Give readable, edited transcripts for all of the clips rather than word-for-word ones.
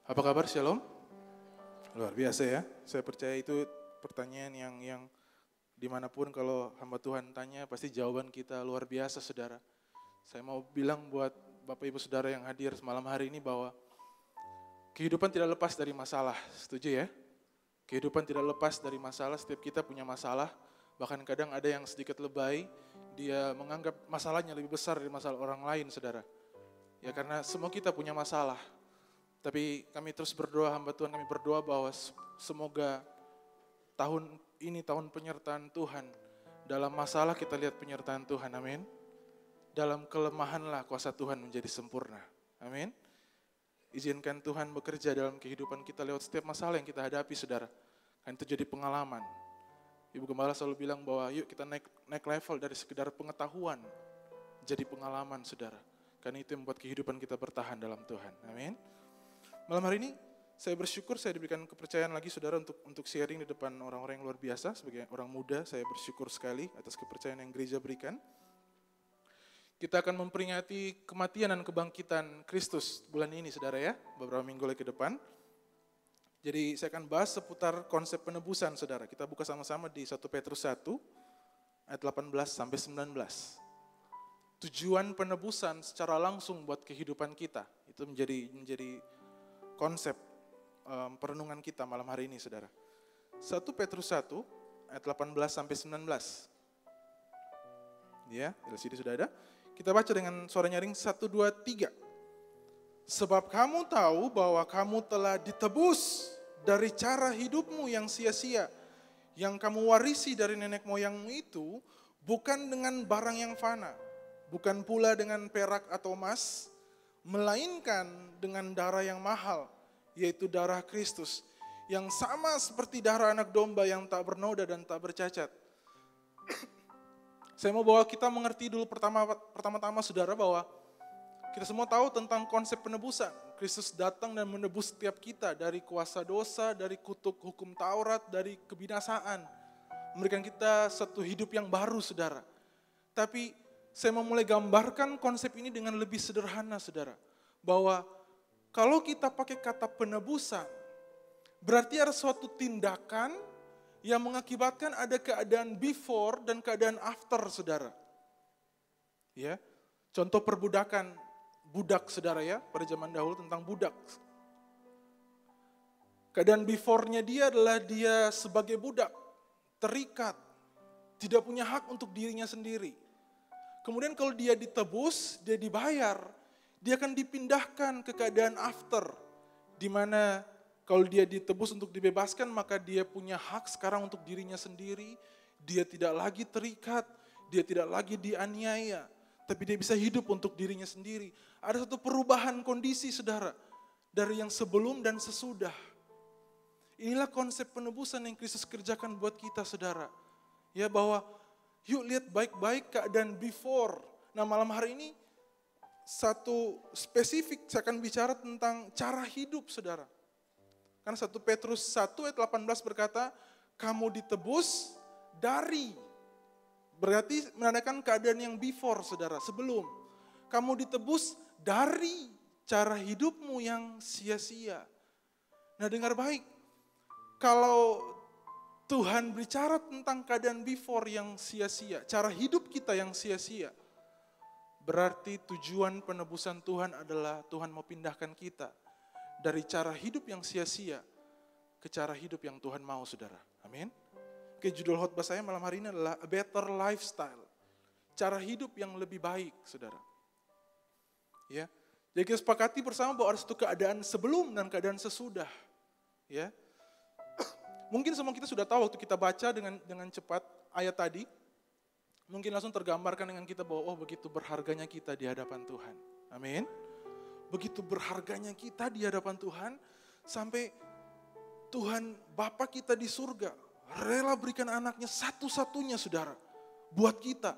Apa kabar, Shalom? Luar biasa ya. Saya percaya itu pertanyaan yang dimanapun kalau hamba Tuhan tanya, pasti jawaban kita luar biasa, saudara. Saya mau bilang buat Bapak Ibu Saudara yang hadir malam hari ini bahwa kehidupan tidak lepas dari masalah. Setuju ya? Kehidupan tidak lepas dari masalah, setiap kita punya masalah. Bahkan kadang ada yang sedikit lebay, dia menganggap masalahnya lebih besar dari masalah orang lain, saudara. Ya karena semua kita punya masalah. Tapi kami terus berdoa, hamba Tuhan kami berdoa bahwa semoga tahun ini tahun penyertaan Tuhan. Dalam masalah kita lihat penyertaan Tuhan, amin. Dalam kelemahanlah kuasa Tuhan menjadi sempurna, amin. Izinkan Tuhan bekerja dalam kehidupan kita lewat setiap masalah yang kita hadapi, saudara. Kan itu jadi pengalaman. Ibu Gembala selalu bilang bahwa yuk kita naik level dari sekedar pengetahuan, jadi pengalaman, saudara. Karena itu yang membuat kehidupan kita bertahan dalam Tuhan, amin. Malam hari ini saya bersyukur saya diberikan kepercayaan lagi, saudara, untuk sharing di depan orang-orang yang luar biasa. Sebagai orang muda saya bersyukur sekali atas kepercayaan yang gereja berikan. Kita akan memperingati kematian dan kebangkitan Kristus bulan ini, saudara ya, beberapa minggu lagi ke depan. Jadi saya akan bahas seputar konsep penebusan, saudara. Kita buka sama-sama di 1 Petrus 1 ayat 18 sampai 19. Tujuan penebusan secara langsung buat kehidupan kita itu menjadi konsep perenungan kita malam hari ini, saudara. 1 Petrus 1 ayat 18 sampai 19. Ya, LCD sudah ada. Kita baca dengan suara nyaring 1, 2, 3. Sebab kamu tahu bahwa kamu telah ditebus dari cara hidupmu yang sia-sia, yang kamu warisi dari nenek moyangmu itu, bukan dengan barang yang fana, bukan pula dengan perak atau emas, melainkan dengan darah yang mahal, yaitu darah Kristus, yang sama seperti darah anak domba yang tak bernoda dan tak bercacat. Saya mau bawa kita mengerti dulu pertama-tama, saudara, bahwa kita semua tahu tentang konsep penebusan. Kristus datang dan menebus setiap kita dari kuasa dosa, dari kutuk hukum Taurat, dari kebinasaan. Memberikan kita satu hidup yang baru, saudara. Tapi saya mau mulai gambarkan konsep ini dengan lebih sederhana, saudara. Bahwa kalau kita pakai kata penebusan, berarti ada suatu tindakan yang mengakibatkan ada keadaan before dan keadaan after, saudara. Ya, contoh perbudakan budak, saudara ya, pada zaman dahulu tentang budak. Keadaan before-nya dia adalah dia sebagai budak, terikat, tidak punya hak untuk dirinya sendiri. Kemudian kalau dia ditebus, dia dibayar, dia akan dipindahkan ke keadaan after, di mana kalau dia ditebus untuk dibebaskan, maka dia punya hak sekarang untuk dirinya sendiri. Dia tidak lagi terikat, dia tidak lagi dianiaya, tapi dia bisa hidup untuk dirinya sendiri. Ada satu perubahan kondisi, saudara, dari yang sebelum dan sesudah. Inilah konsep penebusan yang Kristus kerjakan buat kita, saudara. Ya, bahwa yuk lihat baik-baik keadaan before. Nah, malam hari ini satu spesifik saya akan bicara tentang cara hidup, saudara. Karena 1 Petrus 1 ayat 18 berkata, kamu ditebus dari, berarti menandakan keadaan yang before, saudara, sebelum. Kamu ditebus dari cara hidupmu yang sia-sia. Nah, dengar baik, kalau Tuhan bicara tentang keadaan before yang sia-sia, cara hidup kita yang sia-sia, berarti tujuan penebusan Tuhan adalah Tuhan mau pindahkan kita dari cara hidup yang sia-sia ke cara hidup yang Tuhan mau, saudara. Amin. Oke, judul khotbah saya malam hari ini adalah A Better Lifestyle. Cara hidup yang lebih baik, saudara. Ya, jadi kita sepakati bersama bahwa ada satu keadaan sebelum dan keadaan sesudah. Ya, mungkin semua kita sudah tahu waktu kita baca dengan cepat ayat tadi, mungkin langsung tergambarkan dengan kita bahwa begitu berharganya kita di hadapan Tuhan. Amin. Begitu berharganya kita di hadapan Tuhan, sampai Tuhan Bapa kita di surga rela berikan anaknya satu-satunya, saudara, buat kita.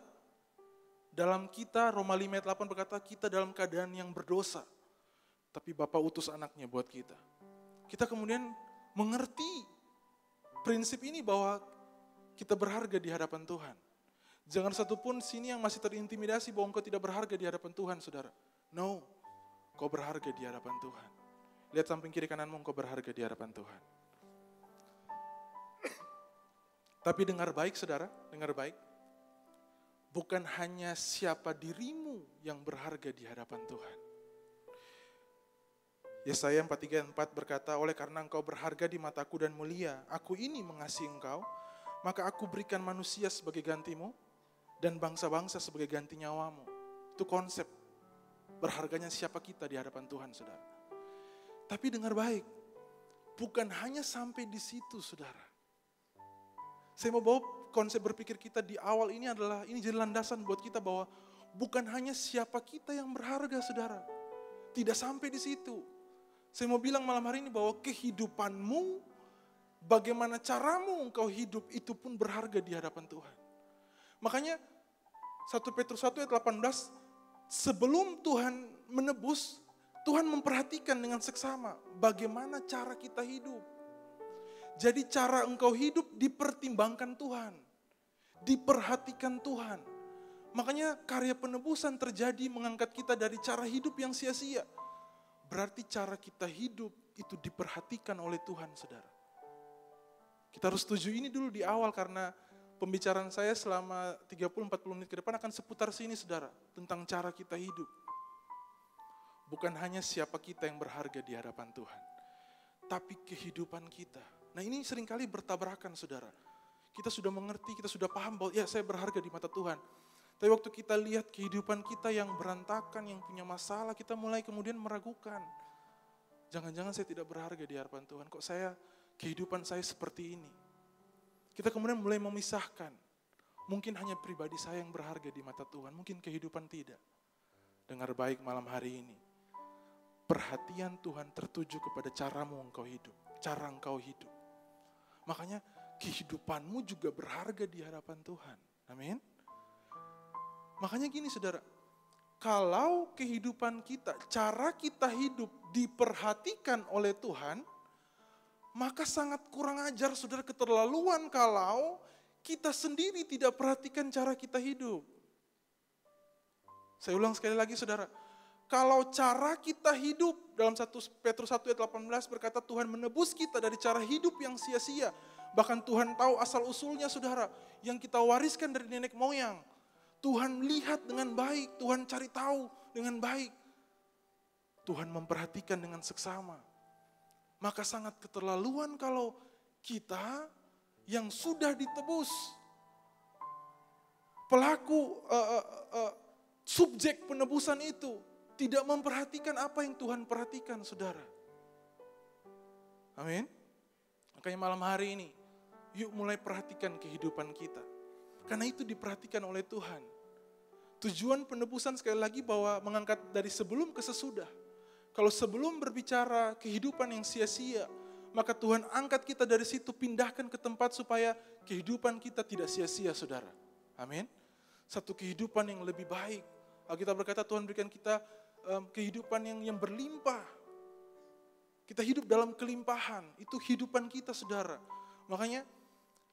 Dalam kita, Roma 5 ayat 8 berkata, kita dalam keadaan yang berdosa, tapi Bapa utus anaknya buat kita. Kita kemudian mengerti prinsip ini bahwa kita berharga di hadapan Tuhan. Jangan satupun sini yang masih terintimidasi bahwa engkau tidak berharga di hadapan Tuhan, saudara. No, kau berharga di hadapan Tuhan. Lihat samping kiri kananmu, engkau berharga di hadapan Tuhan. Tapi dengar baik saudara, dengar baik. Bukan hanya siapa dirimu yang berharga di hadapan Tuhan. Yesaya 43:4 berkata, oleh karena engkau berharga di mataku dan mulia, aku ini mengasihi engkau, maka aku berikan manusia sebagai gantimu, dan bangsa-bangsa sebagai ganti nyawamu. Itu konsep berharganya siapa kita di hadapan Tuhan, saudara. Tapi dengar baik, bukan hanya sampai di situ, saudara. Saya mau bawa konsep berpikir kita di awal ini adalah, ini jadi landasan buat kita bahwa bukan hanya siapa kita yang berharga, saudara. Tidak sampai di situ. Saya mau bilang malam hari ini bahwa kehidupanmu, bagaimana caramu engkau hidup, itu pun berharga di hadapan Tuhan. Makanya 1 Petrus 1 ayat 18, sebelum Tuhan menebus, Tuhan memperhatikan dengan seksama bagaimana cara kita hidup. Jadi cara engkau hidup dipertimbangkan Tuhan, diperhatikan Tuhan. Makanya karya penebusan terjadi mengangkat kita dari cara hidup yang sia-sia. Berarti cara kita hidup itu diperhatikan oleh Tuhan, saudara. Kita harus setuju ini dulu di awal karena pembicaraan saya selama 30-40 menit ke depan akan seputar sini, saudara. Tentang cara kita hidup. Bukan hanya siapa kita yang berharga di hadapan Tuhan, tapi kehidupan kita. Nah ini seringkali bertabrakan, saudara. Kita sudah mengerti, kita sudah paham bahwa ya saya berharga di mata Tuhan. Tapi waktu kita lihat kehidupan kita yang berantakan, yang punya masalah, kita mulai kemudian meragukan. Jangan-jangan saya tidak berharga di hadapan Tuhan. Kok kehidupan saya seperti ini? Kita kemudian mulai memisahkan. Mungkin hanya pribadi saya yang berharga di mata Tuhan, mungkin kehidupan tidak. Dengar baik malam hari ini. Perhatian Tuhan tertuju kepada caramu engkau hidup, cara engkau hidup. Makanya kehidupanmu juga berharga di hadapan Tuhan. Amin. Makanya gini saudara, kalau kehidupan kita, cara kita hidup diperhatikan oleh Tuhan, maka sangat kurang ajar saudara, keterlaluan kalau kita sendiri tidak perhatikan cara kita hidup. Saya ulang sekali lagi saudara, kalau cara kita hidup, dalam 1 Petrus 1 ayat 18 berkata Tuhan menebus kita dari cara hidup yang sia-sia. Bahkan Tuhan tahu asal usulnya saudara, yang kita wariskan dari nenek moyang. Tuhan lihat dengan baik, Tuhan cari tahu dengan baik. Tuhan memperhatikan dengan seksama. Maka sangat keterlaluan kalau kita yang sudah ditebus, pelaku, subjek penebusan itu, tidak memperhatikan apa yang Tuhan perhatikan, saudara. Amin. Makanya malam hari ini, yuk mulai perhatikan kehidupan kita. Karena itu diperhatikan oleh Tuhan. Tujuan penebusan sekali lagi bahwa mengangkat dari sebelum ke sesudah. Kalau sebelum berbicara kehidupan yang sia-sia, maka Tuhan angkat kita dari situ, pindahkan ke tempat supaya kehidupan kita tidak sia-sia, saudara. Amin. Satu kehidupan yang lebih baik. Alkitab berkata Tuhan berikan kita kehidupan yang berlimpah. Kita hidup dalam kelimpahan, itu kehidupan kita saudara. Makanya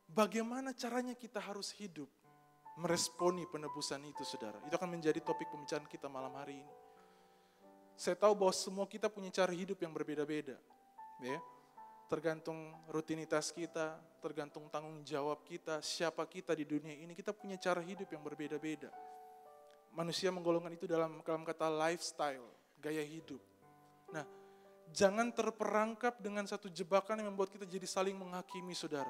bagaimana caranya kita harus hidup meresponi penebusan itu saudara. Itu akan menjadi topik pembicaraan kita malam hari ini. Saya tahu bahwa semua kita punya cara hidup yang berbeda-beda. Ya. Tergantung rutinitas kita, tergantung tanggung jawab kita, siapa kita di dunia ini, kita punya cara hidup yang berbeda-beda. Manusia menggolongkan itu dalam kata lifestyle, gaya hidup. Nah, jangan terperangkap dengan satu jebakan yang membuat kita jadi saling menghakimi saudara.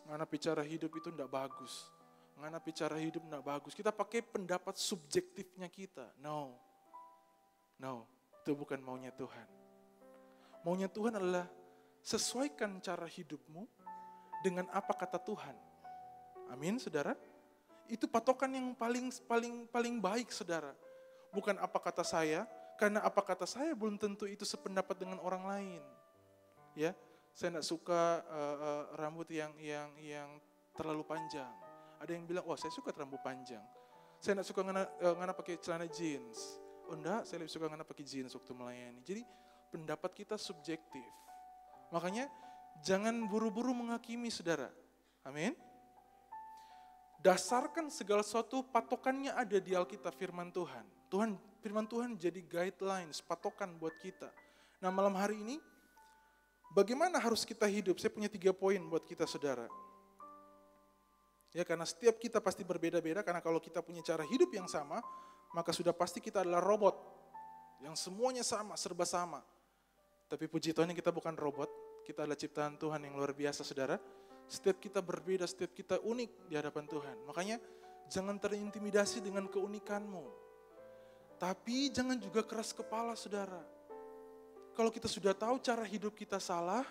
Ngana bicara hidup itu enggak bagus. Ngana bicara hidup enggak bagus. Kita pakai pendapat subjektifnya kita. No, itu bukan maunya Tuhan. Maunya Tuhan adalah sesuaikan cara hidupmu dengan apa kata Tuhan. Amin, saudara. Itu patokan yang paling baik, saudara. Bukan apa kata saya, karena apa kata saya belum tentu itu sependapat dengan orang lain. Ya, saya tidak suka rambut yang terlalu panjang. Ada yang bilang, oh saya suka rambut panjang. Saya tidak suka ngana pakai celana jeans. Oh enggak, saya lebih suka ngana pakai jeans waktu melayani. Jadi pendapat kita subjektif. Makanya jangan buru-buru menghakimi, saudara. Amin. Dasarkan segala sesuatu patokannya ada di Alkitab firman Tuhan. Firman Tuhan jadi guidelines, patokan buat kita. Nah malam hari ini, bagaimana harus kita hidup? Saya punya 3 poin buat kita saudara. Ya karena setiap kita pasti berbeda-beda, karena kalau kita punya cara hidup yang sama, maka sudah pasti kita adalah robot. Yang semuanya sama, serba sama. Tapi puji Tuhan kita bukan robot, kita adalah ciptaan Tuhan yang luar biasa saudara. Setiap kita berbeda, setiap kita unik di hadapan Tuhan. Makanya jangan terintimidasi dengan keunikanmu. Tapi jangan juga keras kepala saudara. Kalau kita sudah tahu cara hidup kita salah,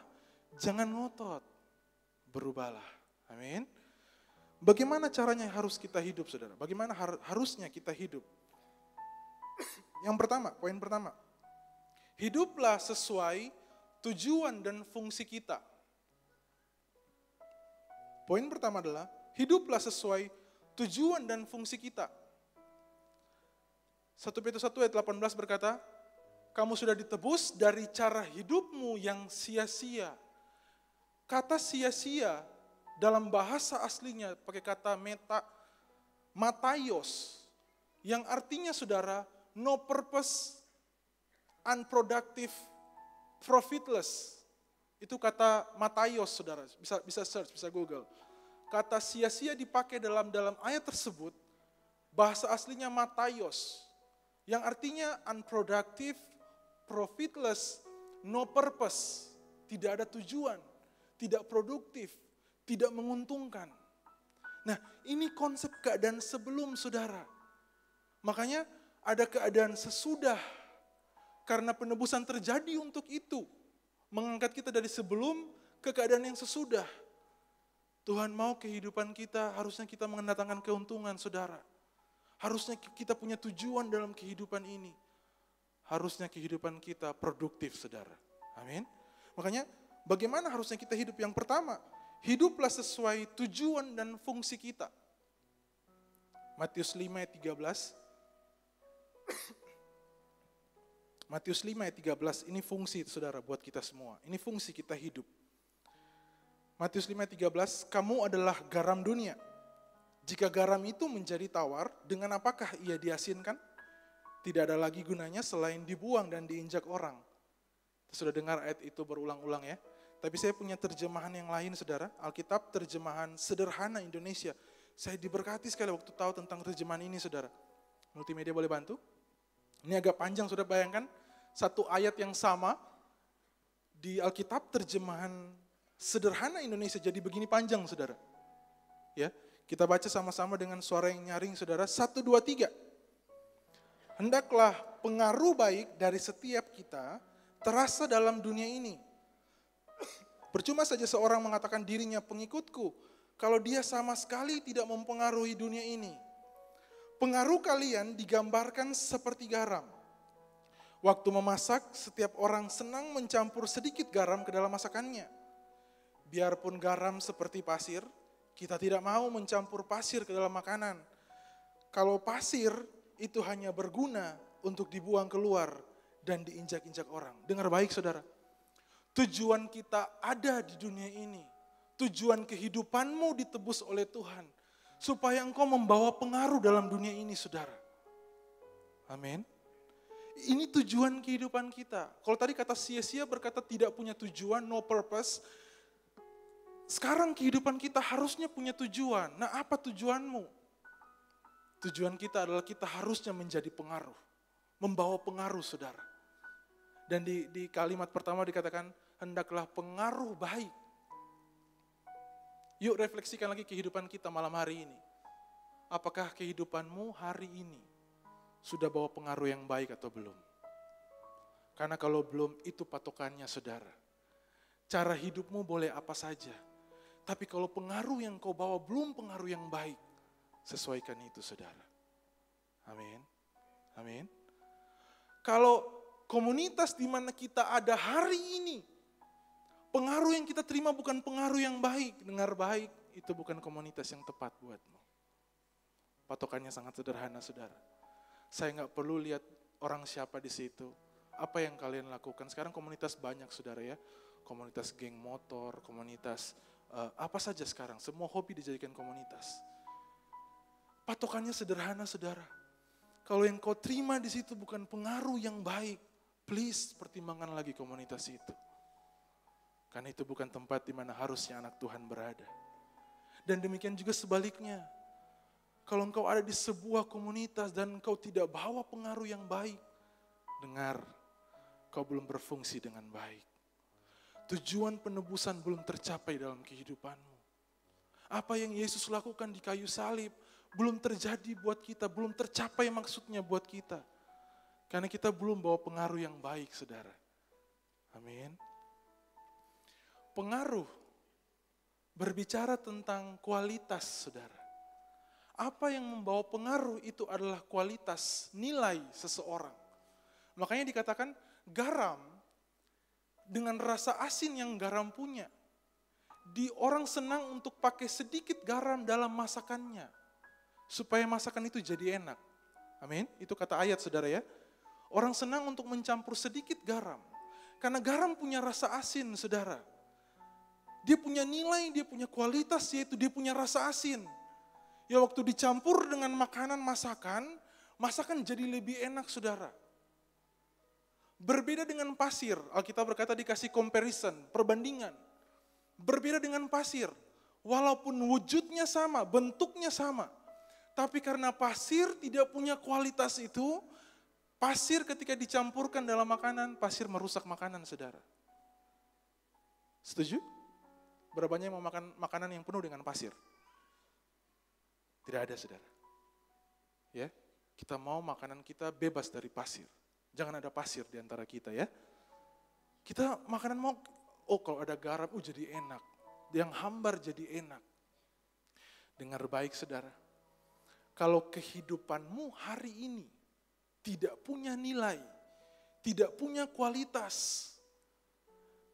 jangan ngotot. Berubahlah. Amin. Bagaimana caranya harus kita hidup saudara? Bagaimana harusnya kita hidup? Yang pertama, poin pertama. Hiduplah sesuai tujuan dan fungsi kita. Poin pertama adalah, hiduplah sesuai tujuan dan fungsi kita. 1 Petrus 1 ayat 18 berkata, kamu sudah ditebus dari cara hidupmu yang sia-sia. Kata sia-sia dalam bahasa aslinya pakai kata mataios, yang artinya saudara, no purpose, unproductive, profitless. Itu kata mataios saudara, bisa search, bisa google. Kata sia-sia dipakai dalam ayat tersebut, bahasa aslinya mataios, yang artinya unproductive, profitless, no purpose, tidak ada tujuan, tidak produktif, tidak menguntungkan. Nah ini konsep keadaan sebelum saudara. Makanya ada keadaan sesudah, karena penebusan terjadi untuk itu. Mengangkat kita dari sebelum ke keadaan yang sesudah. Tuhan mau kehidupan kita, harusnya kita mendatangkan keuntungan saudara. Harusnya kita punya tujuan dalam kehidupan ini. Harusnya kehidupan kita produktif saudara. Amin. Makanya bagaimana harusnya kita hidup? Yang pertama, hiduplah sesuai tujuan dan fungsi kita. Matius 5 ayat 13. Matius 5 ayat 13, ini fungsi saudara buat kita semua. Ini fungsi kita hidup. Matius 5 ayat 13, kamu adalah garam dunia. Jika garam itu menjadi tawar, dengan apakah ia diasinkan? Tidak ada lagi gunanya selain dibuang dan diinjak orang. Sudah dengar ayat itu berulang-ulang ya. Tapi saya punya terjemahan yang lain saudara. Alkitab terjemahan sederhana Indonesia. Saya diberkati sekali waktu tahu tentang terjemahan ini saudara. Multimedia boleh bantu? Ini agak panjang, sudah bayangkan satu ayat yang sama di Alkitab terjemahan sederhana Indonesia jadi begini panjang saudara. Ya, kita baca sama-sama dengan suara yang nyaring saudara. 1, 2, 3. Hendaklah pengaruh baik dari setiap kita terasa dalam dunia ini. Percuma saja seorang mengatakan dirinya pengikutku kalau dia sama sekali tidak mempengaruhi dunia ini. Pengaruh kalian digambarkan seperti garam. Waktu memasak, setiap orang senang mencampur sedikit garam ke dalam masakannya. Biarpun garam seperti pasir, kita tidak mau mencampur pasir ke dalam makanan. Kalau pasir itu hanya berguna untuk dibuang keluar dan diinjak-injak orang. Dengar baik saudara, tujuan kita ada di dunia ini. Tujuan kehidupanmu ditebus oleh Tuhan. Supaya engkau membawa pengaruh dalam dunia ini saudara. Amin. Ini tujuan kehidupan kita. Kalau tadi kata sia-sia berkata tidak punya tujuan, no purpose. Sekarang kehidupan kita harusnya punya tujuan. Nah apa tujuanmu? Tujuan kita adalah kita harusnya menjadi pengaruh. Membawa pengaruh saudara. Dan di kalimat pertama dikatakan hendaklah pengaruh baik. Yuk refleksikan lagi kehidupan kita malam hari ini. Apakah kehidupanmu hari ini sudah bawa pengaruh yang baik atau belum? Karena kalau belum itu patokannya saudara. Cara hidupmu boleh apa saja. Tapi kalau pengaruh yang kau bawa belum pengaruh yang baik, sesuaikan itu saudara. Amin. Amin. Kalau komunitas di mana kita ada hari ini, pengaruh yang kita terima bukan pengaruh yang baik, dengar baik, itu bukan komunitas yang tepat buatmu. Patokannya sangat sederhana saudara. Saya nggak perlu lihat orang siapa di situ. Apa yang kalian lakukan? Sekarang komunitas banyak saudara ya. Komunitas geng motor, komunitas apa saja sekarang. Semua hobi dijadikan komunitas. Patokannya sederhana saudara. Kalau yang kau terima di situ bukan pengaruh yang baik, please pertimbangkan lagi komunitas itu. Karena itu bukan tempat di mana harusnya anak Tuhan berada. Dan demikian juga sebaliknya. Kalau engkau ada di sebuah komunitas dan engkau tidak bawa pengaruh yang baik, dengar, kau belum berfungsi dengan baik. Tujuan penebusan belum tercapai dalam kehidupanmu. Apa yang Yesus lakukan di kayu salib belum terjadi buat kita, belum tercapai maksudnya buat kita. Karena kita belum bawa pengaruh yang baik, saudara. Amin. Pengaruh berbicara tentang kualitas, saudara. Apa yang membawa pengaruh itu adalah kualitas, nilai seseorang. Makanya dikatakan garam dengan rasa asin yang garam punya. Orang senang untuk pakai sedikit garam dalam masakannya. Supaya masakan itu jadi enak. Amin. Itu kata ayat, saudara ya. Orang senang untuk mencampur sedikit garam. Karena garam punya rasa asin, saudara. Dia punya nilai, dia punya kualitas, yaitu dia punya rasa asin. Ya waktu dicampur dengan makanan masakan jadi lebih enak, saudara. Berbeda dengan pasir, Alkitab berkata dikasih comparison, perbandingan. Berbeda dengan pasir, walaupun wujudnya sama, bentuknya sama. Tapi karena pasir tidak punya kualitas itu, pasir ketika dicampurkan dalam makanan, pasir merusak makanan, saudara. Setuju? Berapa banyak yang mau makan makanan yang penuh dengan pasir? Tidak ada, saudara. Ya, kita mau makanan kita bebas dari pasir. Jangan ada pasir di antara kita ya. Kita makanan mau, kalau ada garam, jadi enak. Yang hambar jadi enak. Dengar baik, saudara. Kalau kehidupanmu hari ini tidak punya nilai, tidak punya kualitas,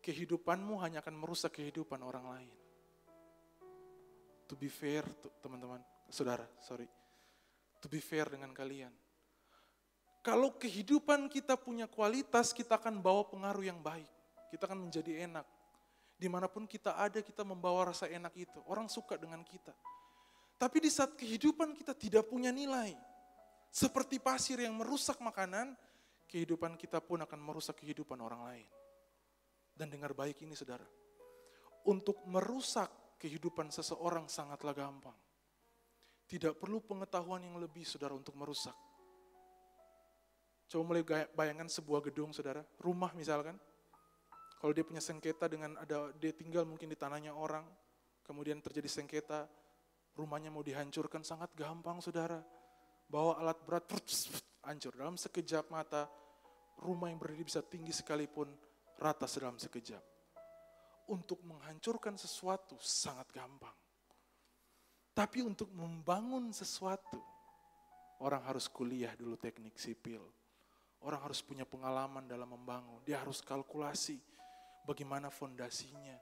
kehidupanmu hanya akan merusak kehidupan orang lain. To be fair, teman-teman. Saudara, to be fair dengan kalian. Kalau kehidupan kita punya kualitas, kita akan bawa pengaruh yang baik. Kita akan menjadi enak. Dimanapun kita ada, kita membawa rasa enak itu. Orang suka dengan kita. Tapi di saat kehidupan kita tidak punya nilai, seperti pasir yang merusak makanan, kehidupan kita pun akan merusak kehidupan orang lain. Dan dengar baik ini, saudara. Untuk merusak kehidupan seseorang sangatlah gampang. Tidak perlu pengetahuan yang lebih, saudara, untuk merusak. Coba mulai bayangkan sebuah gedung, saudara, rumah misalkan. Kalau dia punya sengketa dia tinggal mungkin di tanahnya orang, kemudian terjadi sengketa, rumahnya mau dihancurkan, sangat gampang, saudara. Bawa alat berat, hancur. Dalam sekejap mata, rumah yang berdiri bisa tinggi sekalipun, rata dalam sekejap. Untuk menghancurkan sesuatu sangat gampang. Tapi untuk membangun sesuatu, orang harus kuliah dulu teknik sipil. Orang harus punya pengalaman dalam membangun. Dia harus kalkulasi bagaimana fondasinya.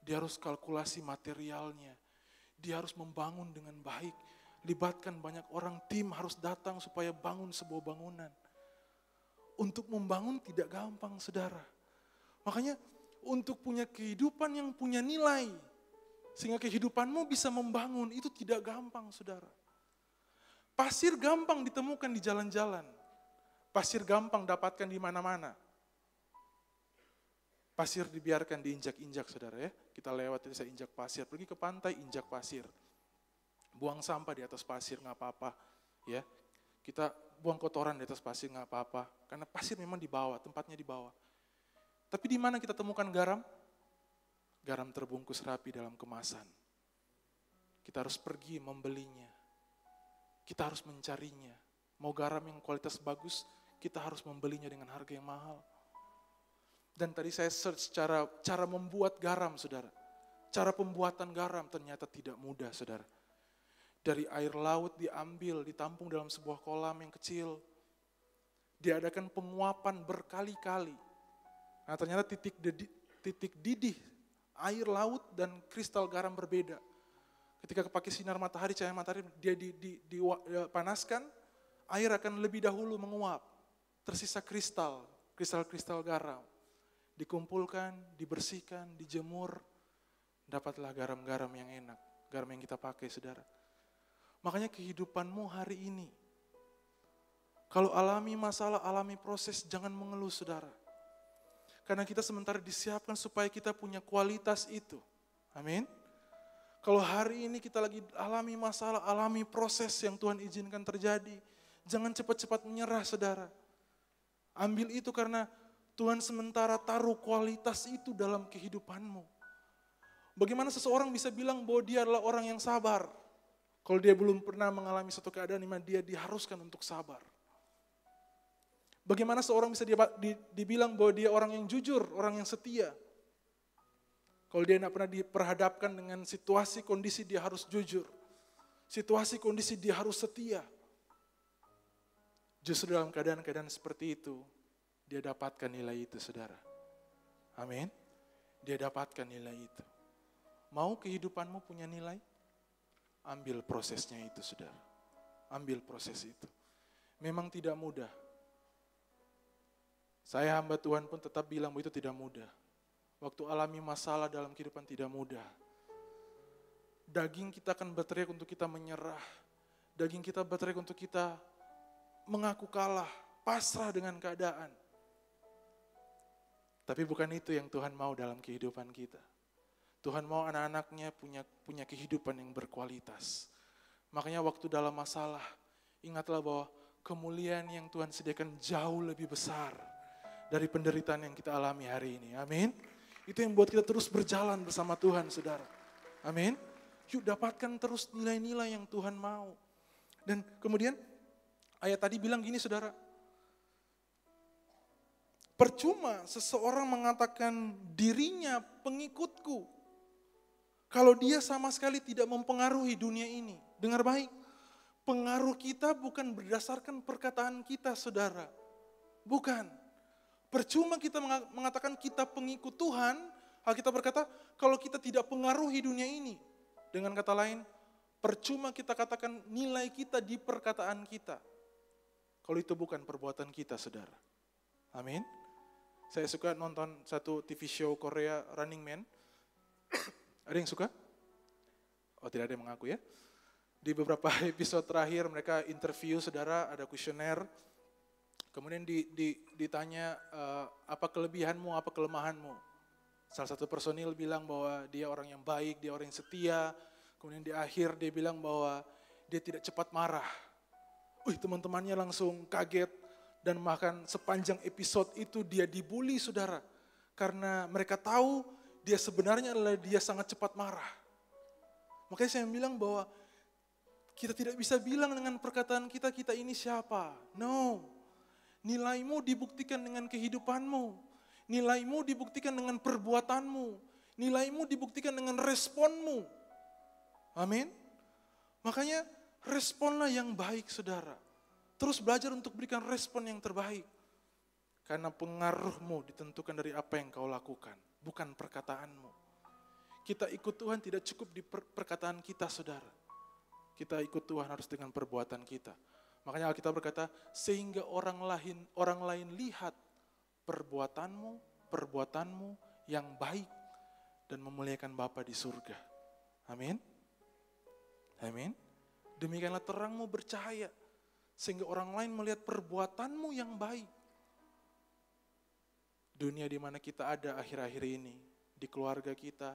Dia harus kalkulasi materialnya. Dia harus membangun dengan baik. Libatkan banyak orang, tim harus datang supaya bangun sebuah bangunan. Untuk membangun tidak gampang, saudara. Makanya untuk punya kehidupan yang punya nilai, sehingga kehidupanmu bisa membangun, itu tidak gampang, saudara. Pasir gampang ditemukan di jalan-jalan. Pasir gampang dapatkan di mana-mana. Pasir dibiarkan diinjak-injak, saudara ya. Kita lewat, saya injak pasir. Pergi ke pantai, injak pasir. Buang sampah di atas pasir, nggak apa-apa. Ya, kita buang kotoran di atas pasir, nggak apa-apa. Karena pasir memang di bawah, tempatnya di bawah. Tapi di mana kita temukan garam? Garam terbungkus rapi dalam kemasan. Kita harus pergi membelinya. Kita harus mencarinya. Mau garam yang kualitas bagus, kita harus membelinya dengan harga yang mahal. Dan tadi saya search cara membuat garam, saudara. Cara pembuatan garam ternyata tidak mudah, saudara. Dari air laut diambil, ditampung dalam sebuah kolam yang kecil. Diadakan penguapan berkali-kali. Nah ternyata titik didih air laut dan kristal garam berbeda. Ketika pakai sinar matahari, cahaya matahari, dia dipanaskan, air akan lebih dahulu menguap. Tersisa kristal garam. Dikumpulkan, dibersihkan, dijemur, dapatlah garam-garam yang enak. Garam yang kita pakai, saudara. Makanya kehidupanmu hari ini, kalau alami masalah, alami proses, jangan mengeluh, saudara. Karena kita sementara disiapkan supaya kita punya kualitas itu. Amin. Kalau hari ini kita lagi alami masalah, alami proses yang Tuhan izinkan terjadi, jangan cepat-cepat menyerah, saudara. Ambil itu karena Tuhan sementara taruh kualitas itu dalam kehidupanmu. Bagaimana seseorang bisa bilang bahwa dia adalah orang yang sabar, kalau dia belum pernah mengalami satu keadaan di mana dia diharuskan untuk sabar? Bagaimana seorang bisa dibilang bahwa dia orang yang jujur, orang yang setia, kalau dia tidak pernah diperhadapkan dengan situasi kondisi dia harus jujur, situasi kondisi dia harus setia. Justru dalam keadaan-keadaan seperti itu, dia dapatkan nilai itu, saudara. Amin. Dia dapatkan nilai itu. Mau kehidupanmu punya nilai? Ambil prosesnya itu, saudara. Ambil proses itu. Memang tidak mudah. Saya hamba Tuhan pun tetap bilang bahwa itu tidak mudah. Waktu alami masalah dalam kehidupan tidak mudah. Daging kita akan berteriak untuk kita menyerah. Daging kita berteriak untuk kita mengaku kalah, pasrah dengan keadaan. Tapi bukan itu yang Tuhan mau dalam kehidupan kita. Tuhan mau anak-anaknya punya kehidupan yang berkualitas. Makanya waktu dalam masalah, ingatlah bahwa kemuliaan yang Tuhan sediakan jauh lebih besar dari penderitaan yang kita alami hari ini. Amin. Itu yang buat kita terus berjalan bersama Tuhan, saudara. Amin. Yuk dapatkan terus nilai-nilai yang Tuhan mau. Dan kemudian ayat tadi bilang gini, saudara. Percuma seseorang mengatakan dirinya pengikutku, kalau dia sama sekali tidak mempengaruhi dunia ini. Dengar baik, pengaruh kita bukan berdasarkan perkataan kita, saudara. Bukan. Percuma kita mengatakan kita pengikut Tuhan, Alkitab berkata kalau kita tidak pengaruhi dunia ini. Dengan kata lain, percuma kita katakan nilai kita di perkataan kita. Kalau itu bukan perbuatan kita, saudara. Amin. Saya suka nonton satu TV show Korea, Running Man. Ada yang suka? Oh, tidak ada yang mengaku ya. Di beberapa episode terakhir mereka interview, saudara, ada kuesioner. Kemudian ditanya, apa kelebihanmu, apa kelemahanmu? Salah satu personil bilang bahwa dia orang yang baik, dia orang yang setia. Kemudian di akhir dia bilang bahwa dia tidak cepat marah. Teman-temannya langsung kaget. Dan bahkan sepanjang episode itu dia dibully, saudara. Karena mereka tahu dia sebenarnya adalah dia sangat cepat marah. Makanya saya bilang bahwa kita tidak bisa bilang dengan perkataan kita ini siapa. No. Nilaimu dibuktikan dengan kehidupanmu. Nilaimu dibuktikan dengan perbuatanmu. Nilaimu dibuktikan dengan responmu. Amin. Makanya responlah yang baik, saudara. Terus belajar untuk berikan respon yang terbaik. Karena pengaruhmu ditentukan dari apa yang kau lakukan, bukan perkataanmu. Kita ikut Tuhan tidak cukup di perkataan kita, saudara. Kita ikut Tuhan harus dengan perbuatan kita. Makanya Alkitab berkata, sehingga orang lain lihat perbuatanmu yang baik dan memuliakan Bapa di surga. Amin. Amin. Demikianlah terangmu bercahaya. Sehingga orang lain melihat perbuatanmu yang baik. Dunia di mana kita ada akhir-akhir ini, di keluarga kita,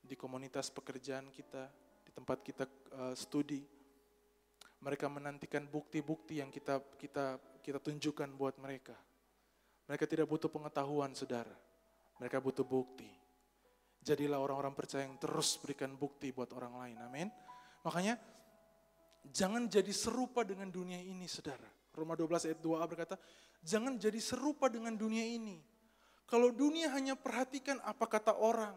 di komunitas pekerjaan kita, di tempat kita studi, mereka menantikan bukti-bukti yang kita tunjukkan buat mereka. Mereka tidak butuh pengetahuan, saudara. Mereka butuh bukti. Jadilah orang-orang percaya yang terus berikan bukti buat orang lain. Amin. Makanya, jangan jadi serupa dengan dunia ini, saudara. Roma 12 ayat 2a berkata, jangan jadi serupa dengan dunia ini. Kalau dunia hanya perhatikan apa kata orang,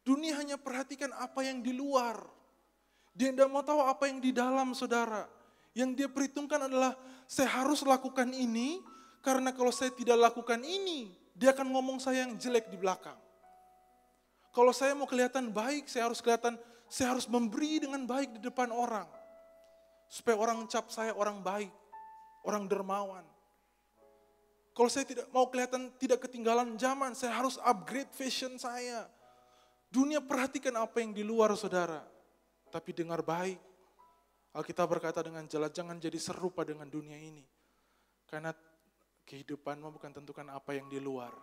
dunia hanya perhatikan apa yang di luar. Dia tidak mau tahu apa yang di dalam, saudara. Yang dia perhitungkan adalah, saya harus lakukan ini, karena kalau saya tidak lakukan ini, dia akan ngomong saya yang jelek di belakang. Kalau saya mau kelihatan baik, saya harus memberi dengan baik di depan orang. Supaya orang cap saya orang baik, orang dermawan. Kalau saya tidak mau kelihatan tidak ketinggalan zaman, saya harus upgrade fashion saya. Dunia perhatikan apa yang di luar, saudara. Tapi dengar baik. Alkitab berkata dengan jelas, jangan jadi serupa dengan dunia ini. Karena kehidupanmu bukan tentukan apa yang di luar.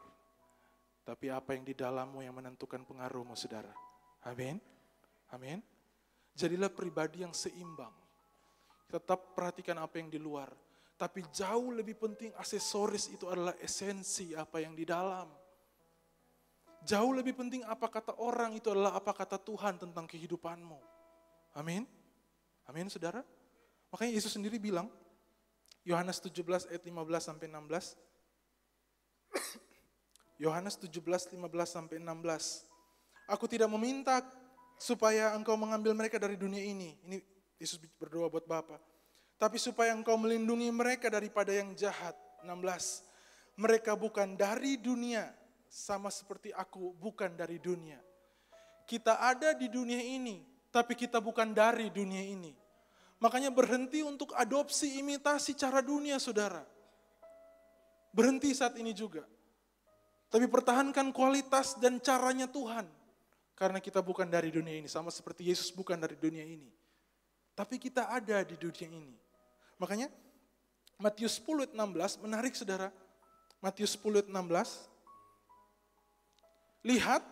Tapi apa yang di dalammu yang menentukan pengaruhmu, saudara. Amin. Amin. Jadilah pribadi yang seimbang. Tetap perhatikan apa yang di luar. Tapi jauh lebih penting aksesoris itu adalah esensi apa yang di dalam. Jauh lebih penting apa kata orang itu adalah apa kata Tuhan tentang kehidupanmu. Amin. Amin, saudara. Makanya Yesus sendiri bilang, Yohanes 17 ayat 15 sampai 16. Yohanes 17, 15 sampai 16. Aku tidak meminta supaya engkau mengambil mereka dari dunia ini. Ini Yesus berdoa buat Bapa. Tapi supaya engkau melindungi mereka daripada yang jahat. 16. Mereka bukan dari dunia, sama seperti aku bukan dari dunia. Kita ada di dunia ini, tapi kita bukan dari dunia ini. Makanya berhenti untuk adopsi imitasi cara dunia, saudara. Berhenti saat ini juga. Tapi pertahankan kualitas dan caranya Tuhan. Karena kita bukan dari dunia ini. Sama seperti Yesus bukan dari dunia ini. Tapi kita ada di dunia ini. Makanya Matius 10 ayat 16 menarik, saudara. Matius 10 ayat 16. Lihat,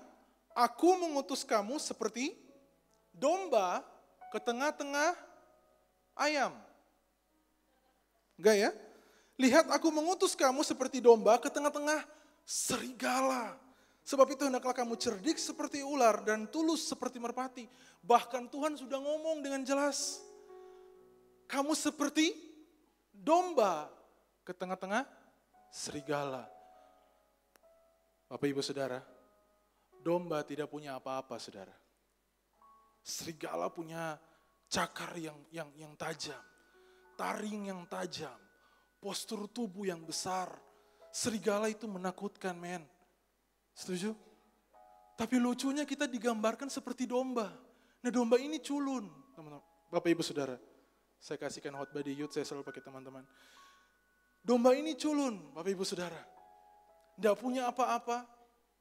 aku mengutus kamu seperti domba ke tengah-tengah ayam. Enggak ya? Lihat, aku mengutus kamu seperti domba ke tengah-tengah serigala. Sebab itu hendaklah kamu cerdik seperti ular dan tulus seperti merpati. Bahkan Tuhan sudah ngomong dengan jelas. Kamu seperti domba ke tengah-tengah serigala. Bapak Ibu Saudara, domba tidak punya apa-apa, saudara. Serigala punya cakar yang tajam, taring yang tajam, postur tubuh yang besar. Serigala itu menakutkan, men. Setuju? Tapi lucunya kita digambarkan seperti domba. Nah, domba ini culun, teman-teman. Bapak Ibu Saudara, saya kasihkan khotbah di youth, saya selalu pakai teman-teman. Domba ini culun, Bapak Ibu Saudara. Tidak punya apa-apa.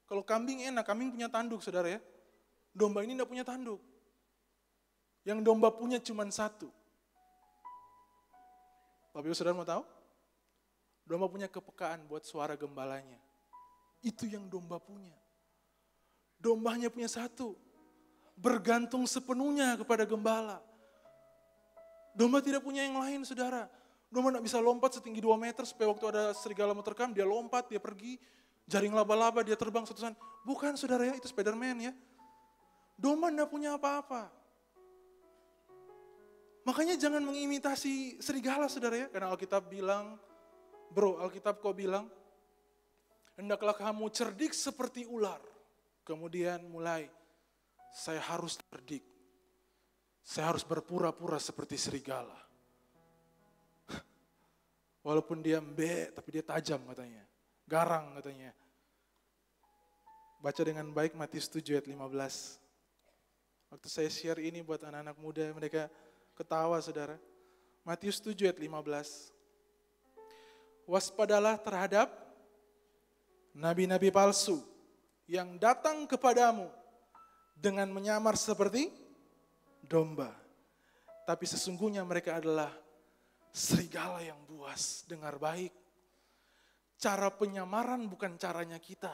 Kalau kambing enak, kambing punya tanduk, saudara ya. Domba ini tidak punya tanduk. Yang domba punya cuma satu. Bapak Ibu Saudara mau tahu? Domba punya kepekaan buat suara gembalanya. Itu yang domba punya. Dombanya punya satu. Bergantung sepenuhnya kepada gembala. Domba tidak punya yang lain, saudara. Domba tidak bisa lompat setinggi 2 meter supaya waktu ada serigala mau terkam, dia lompat, dia pergi. Jaring laba-laba, dia terbang satu-satu. Bukan, saudara ya, itu Spiderman ya. Domba tidak punya apa-apa. Makanya jangan mengimitasi serigala, saudara ya. Karena Alkitab bilang, Alkitab kok bilang, hendaklah kamu cerdik seperti ular. Kemudian mulai, saya harus cerdik. Saya harus berpura-pura seperti serigala. Walaupun dia tapi dia tajam katanya. Garang katanya. Baca dengan baik Matius 7 ayat 15. Waktu saya share ini buat anak-anak muda, mereka ketawa, saudara. Matius 7 ayat 15. Waspadalah terhadap nabi-nabi palsu yang datang kepadamu dengan menyamar seperti domba. Tapi sesungguhnya mereka adalah serigala yang buas. Dengar baik. Cara penyamaran bukan caranya kita,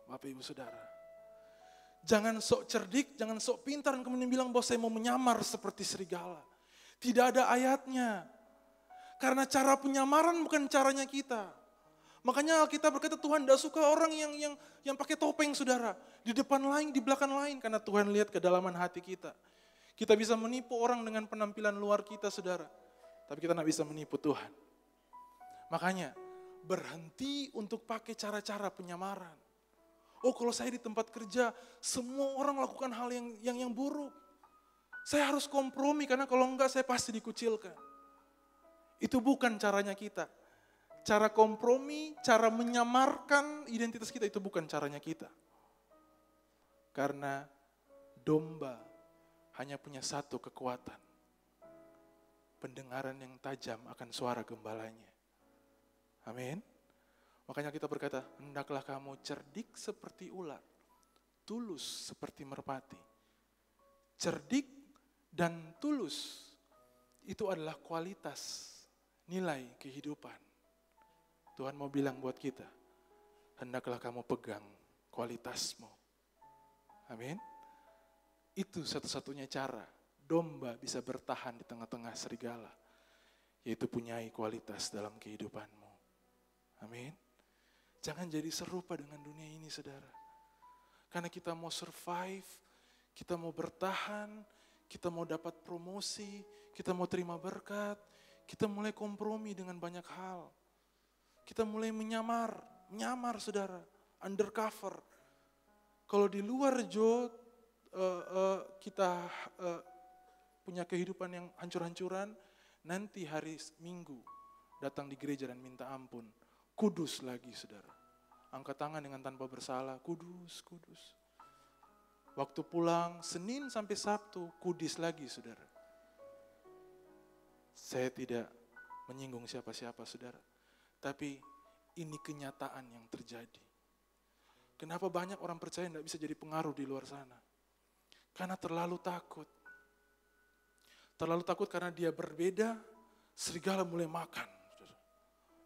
Bapak Ibu Saudara. Jangan sok cerdik, jangan sok pintar, dan kemudian bilang bahwa saya mau menyamar seperti serigala. Tidak ada ayatnya. Karena cara penyamaran bukan caranya kita. Makanya Alkitab berkata Tuhan tidak suka orang yang pakai topeng, saudara. Di depan lain, di belakang lain. Karena Tuhan lihat kedalaman hati kita. Kita bisa menipu orang dengan penampilan luar kita, saudara. Tapi kita tidak bisa menipu Tuhan. Makanya, berhenti untuk pakai cara-cara penyamaran. Oh, kalau saya di tempat kerja, semua orang lakukan hal yang buruk. Saya harus kompromi, karena kalau enggak saya pasti dikucilkan. Itu bukan caranya kita. Cara kompromi, cara menyamarkan identitas kita, itu bukan caranya kita. Karena domba hanya punya satu kekuatan. Pendengaran yang tajam akan suara gembalanya. Amin. Makanya kita berkata, hendaklah kamu cerdik seperti ular, tulus seperti merpati. Cerdik dan tulus itu adalah kualitas nilai kehidupan. Tuhan mau bilang buat kita, hendaklah kamu pegang kualitasmu. Amin. Itu satu-satunya cara domba bisa bertahan di tengah-tengah serigala, yaitu punyai kualitas dalam kehidupanmu. Amin. Jangan jadi serupa dengan dunia ini, saudara. Karena kita mau survive, kita mau bertahan, kita mau dapat promosi, kita mau terima berkat, kita mulai kompromi dengan banyak hal. Kita mulai menyamar saudara, undercover. Kalau di luar kita punya kehidupan yang hancur-hancuran, nanti hari Minggu datang di gereja dan minta ampun. Kudus lagi, saudara. Angkat tangan dengan tanpa bersalah, kudus, kudus. Waktu pulang, Senin sampai Sabtu, kudus lagi, saudara. Saya tidak menyinggung siapa-siapa, saudara. Tapi ini kenyataan yang terjadi. Kenapa banyak orang percaya tidak bisa jadi pengaruh di luar sana? Karena terlalu takut. Terlalu takut karena dia berbeda, serigala mulai makan.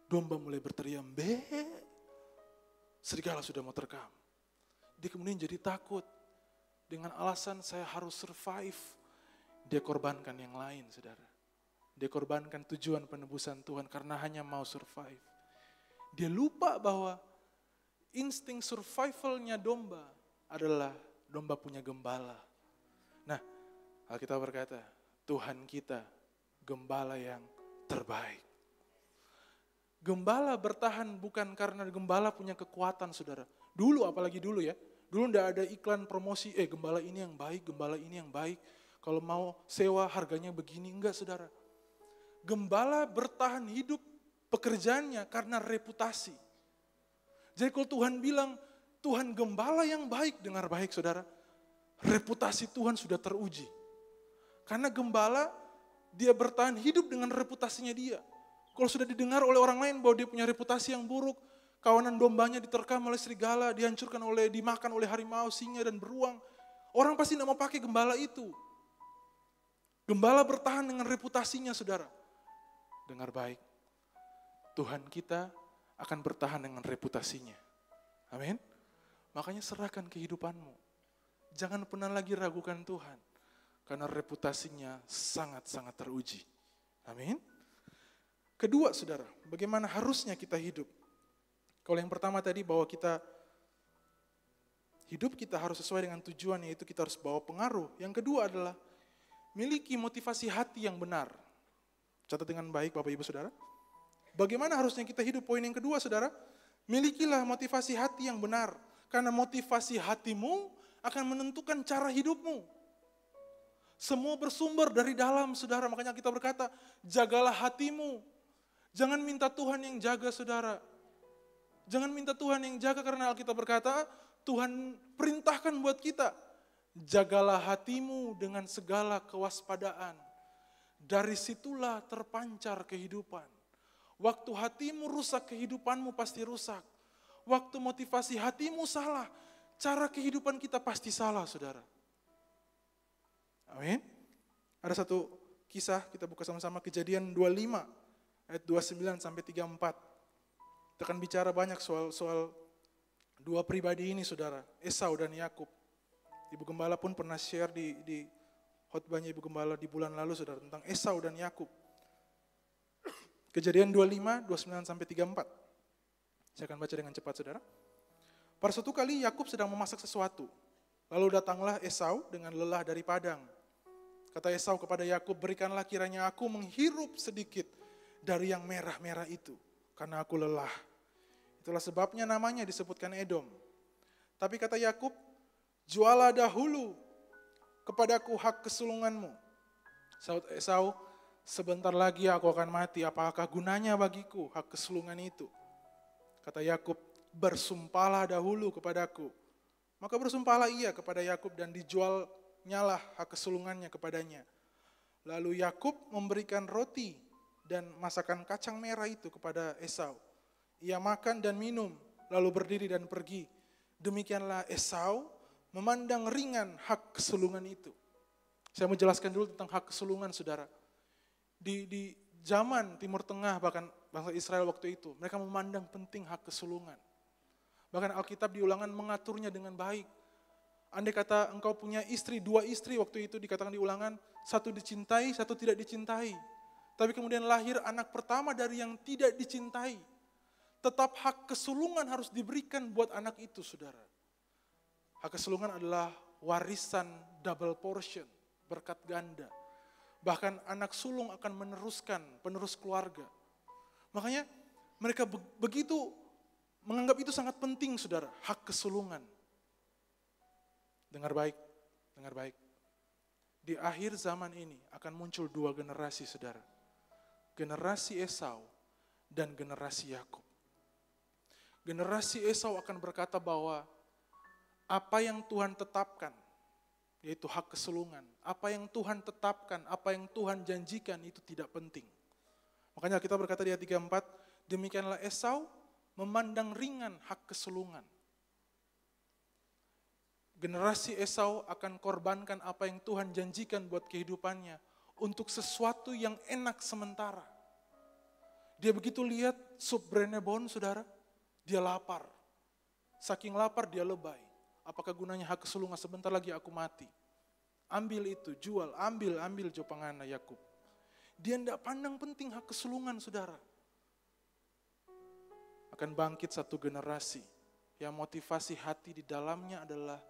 Domba mulai berteriak, "Be." Serigala sudah mau terkam. Dia kemudian jadi takut. Dengan alasan saya harus survive. Dia korbankan yang lain, saudara. Dia korbankan tujuan penebusan Tuhan karena hanya mau survive. Dia lupa bahwa insting survivalnya domba adalah domba punya gembala. Nah, Alkitab berkata, Tuhan kita gembala yang terbaik. Gembala bertahan bukan karena gembala punya kekuatan, saudara. Dulu, apalagi dulu ya. Dulu tidak ada iklan promosi, gembala ini yang baik, gembala ini yang baik. Kalau mau sewa harganya begini, enggak, saudara. Gembala bertahan hidup pekerjaannya karena reputasi. Jadi kalau Tuhan bilang, Tuhan gembala yang baik, dengar baik, saudara. Reputasi Tuhan sudah teruji. Karena gembala, dia bertahan hidup dengan reputasinya dia. Kalau sudah didengar oleh orang lain bahwa dia punya reputasi yang buruk, kawanan dombanya diterkam oleh serigala, dimakan oleh harimau, singa, dan beruang, orang pasti tidak mau pakai gembala itu. Gembala bertahan dengan reputasinya, saudara. Dengar baik, Tuhan kita akan bertahan dengan reputasinya. Amin. Makanya serahkan kehidupanmu. Jangan pernah lagi ragukan Tuhan. Karena reputasinya sangat-sangat teruji. Amin. Kedua, saudara, bagaimana harusnya kita hidup? Kalau yang pertama tadi bahwa hidup kita harus sesuai dengan tujuan, yaitu kita harus bawa pengaruh. Yang kedua adalah miliki motivasi hati yang benar. Catat dengan baik Bapak Ibu Saudara. Bagaimana harusnya kita hidup? Poin yang kedua, saudara, milikilah motivasi hati yang benar. Karena motivasi hatimu akan menentukan cara hidupmu. Semua bersumber dari dalam, saudara. Makanya kita berkata, jagalah hatimu. Jangan minta Tuhan yang jaga, saudara. Jangan minta Tuhan yang jaga karena Alkitab berkata, Tuhan perintahkan buat kita. Jagalah hatimu dengan segala kewaspadaan. Dari situlah terpancar kehidupan. Waktu hatimu rusak, kehidupanmu pasti rusak. Waktu motivasi hatimu salah, cara kehidupan kita pasti salah, saudara. Amin. Ada satu kisah, kita buka sama-sama, Kejadian 25. Ayat 29 sampai 34. Kita akan bicara banyak soal dua pribadi ini, saudara. Esau dan Yakub. Ibu Gembala pun pernah share di khotbahnya Ibu Gembala di bulan lalu, saudara, tentang Esau dan Yakub. Kejadian 25, 29 sampai 34. Saya akan baca dengan cepat, saudara. Pada suatu kali Yakub sedang memasak sesuatu. Lalu datanglah Esau dengan lelah dari padang. Kata Esau kepada Yakub, "Berikanlah kiranya aku menghirup sedikit dari yang merah-merah itu, karena aku lelah." Itulah sebabnya namanya disebutkan Edom. Tapi kata Yakub, "Jualah dahulu kepadaku hak kesulunganmu." Saud Esau, "Sebentar lagi aku akan mati, apakah gunanya bagiku hak kesulungan itu?" Kata Yakub, "Bersumpahlah dahulu kepadaku." Maka bersumpahlah ia kepada Yakub dan dijualnyalah hak kesulungannya kepadanya. Lalu Yakub memberikan roti dan masakan kacang merah itu kepada Esau. Ia makan dan minum, lalu berdiri dan pergi. Demikianlah Esau memandang ringan hak kesulungan itu. Saya mau jelaskan dulu tentang hak kesulungan, saudara. Di zaman Timur Tengah, bahkan bangsa Israel waktu itu, mereka memandang penting hak kesulungan. Bahkan Alkitab di Ulangan mengaturnya dengan baik. Andai kata engkau punya istri, 2 istri waktu itu dikatakan di Ulangan, 1 dicintai, 1 tidak dicintai. Tapi kemudian lahir anak pertama dari yang tidak dicintai. Tetap hak kesulungan harus diberikan buat anak itu, saudara. Hak kesulungan adalah warisan double portion, berkat ganda. Bahkan anak sulung akan meneruskan, penerus keluarga. Makanya mereka begitu menganggap itu sangat penting, saudara, hak kesulungan. Dengar baik, dengar baik. Di akhir zaman ini akan muncul 2 generasi, saudara. Generasi Esau dan generasi Yakub. Generasi Esau akan berkata bahwa apa yang Tuhan tetapkan, yaitu hak kesulungan, apa yang Tuhan tetapkan, apa yang Tuhan janjikan itu tidak penting. Makanya kita berkata di ayat 34, demikianlah Esau memandang ringan hak kesulungan. Generasi Esau akan korbankan apa yang Tuhan janjikan buat kehidupannya untuk sesuatu yang enak sementara. Dia begitu lihat sup Brenebon, saudara, dia lapar. Saking lapar dia lebay. Apakah gunanya hak kesulungan, sebentar lagi aku mati. Ambil itu, jual, ambil jopangana Yakub. Dia tidak pandang penting hak kesulungan, saudara. Akan bangkit satu generasi yang motivasi hati di dalamnya adalah